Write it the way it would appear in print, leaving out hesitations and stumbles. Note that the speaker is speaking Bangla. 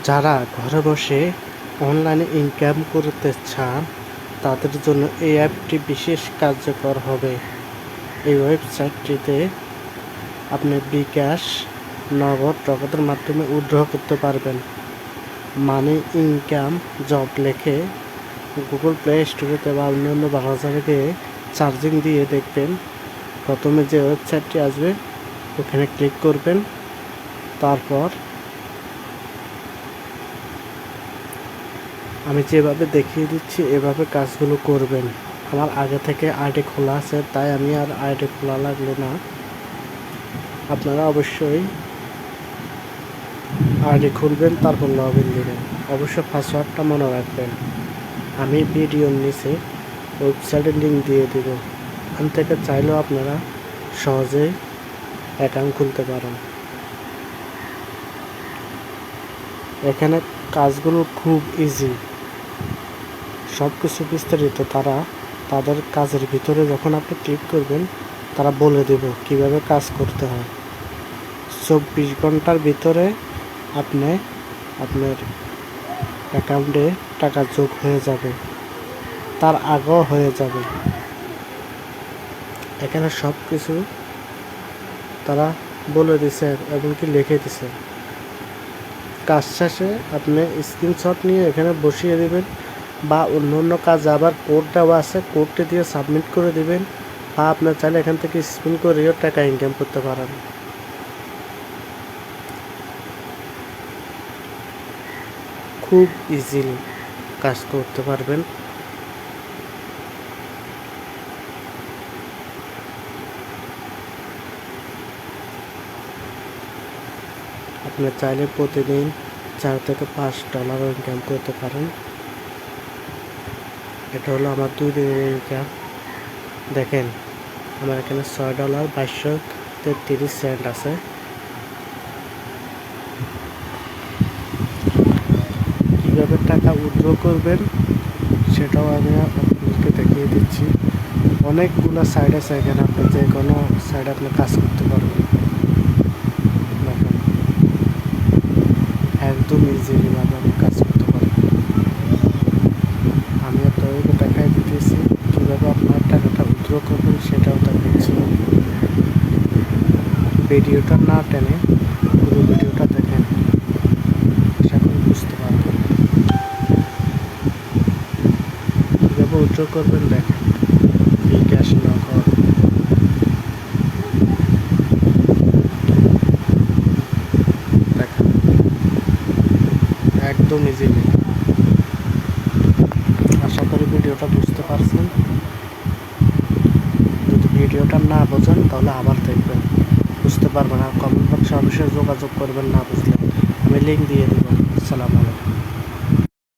যারা ঘরে বসে অনলাইনে ইনকাম করতে চান তাদের জন্য এই অ্যাপটি বিশেষ কার্যকর হবে। এই ওয়েবসাইটটিতে আপনি বিকাশ, নগদ, নগদের মাধ্যমে উইথড্র করতে পারবেন। মানি ইনকাম জব লিখে গুগল প্লে স্টোরেতে বা অন্যান্য ব্রাউজারে গিয়ে সার্চিং দিয়ে দেখবেন, প্রথমে যে ওয়েবসাইটটি আসবে ওখানে ক্লিক করবেন। তারপর আমি যেভাবে দেখিয়ে দিচ্ছি এভাবে কাজগুলো করবেন। আমার আগে থেকে আইডি খোলা আছে, তাই আমি আর আইডি খোলা লাগলো না। আপনারা অবশ্যই আইডি খুলবেন, তারপর লগ ইন দেবেন। অবশ্যই পাসওয়ার্ডটা মনে রাখবেন। আমি ভিডিওর নিচে ওয়েবসাইটের লিঙ্ক দিয়ে দেব, ওখান থেকে চাইলেও আপনারা সহজে অ্যাকাউন্ট খুলতে পারেন। এখানে কাজগুলো খুব ইজি, সব কিছু বিস্তারিত তাদের কাজের ভিতরে যখন আপনি ক্লিক করবেন তারা বলে দেব কিভাবে কাজ করতে হয়। 24 ঘন্টার ভিতরে আপনার অ্যাকাউন্টে টাকা যোগ হয়ে যাবে, তার আগেও হয়ে যাবে। এখানে সব কিছু তারা বলে দিছে এবং কি লিখে দিছে। কাজ শেষে আপনি স্ক্রিনশট নিয়ে এখানে বসিয়ে দেবেন, বা অন্য কাজ আবার কোড দেওয়া আছে, কোডটি দিয়ে সাবমিট করে দেবেন, বা আপনার চাইলে এখান থেকে স্পিন করেও টাকা ইনকাম করতে পারেন। খুব ইজিলি কাজ করতে পারবেন। আপনি চাইলে প্রতিদিন $4 থেকে $5 ইনকাম করতে পারেন। এটা হলো আমার 2 দিনের ইনকাম। দেখেন আমার এখানে $6.22 আছে। কীভাবে টাকা উইথড্র করবেন সেটাও আমি আপনাদেরকে দেখিয়ে দিচ্ছি। অনেকগুলো সাইট আছে এখানে, আপনি যে কোনো সাইডে আপনি কাজ করতে পারবেন। দেখেন একদম ইজিলিভাবে আমি কাজ করতে পারবেন। আমি আপনাদেরকে দেখাই দিতেছি কীভাবে আপনার টাকাটা উইথড্র করবেন, সেটাও দেখাচ্ছি। ভিডিওটা না টেনে পুরো ভিডিওটা দেখেন, আশা করি বুঝতে পারবেন কীভাবে উইথড্র করবেন। দেখেন বিকাশ, নগদ, দেখেন একদম ইজিলি। আশা করি ভিডিওটা বুঝতে পারছেন। যদি ভিডিওটা না বোঝেন তাহলে আবার দেখবেন, বুঝতে পারবেন। আর কমেন্ট বক্সে অবশ্যই যোগাযোগ করবেন না বুঝলে, আমি লিঙ্ক দিয়ে দেবো। আসসালামু আলাইকুম।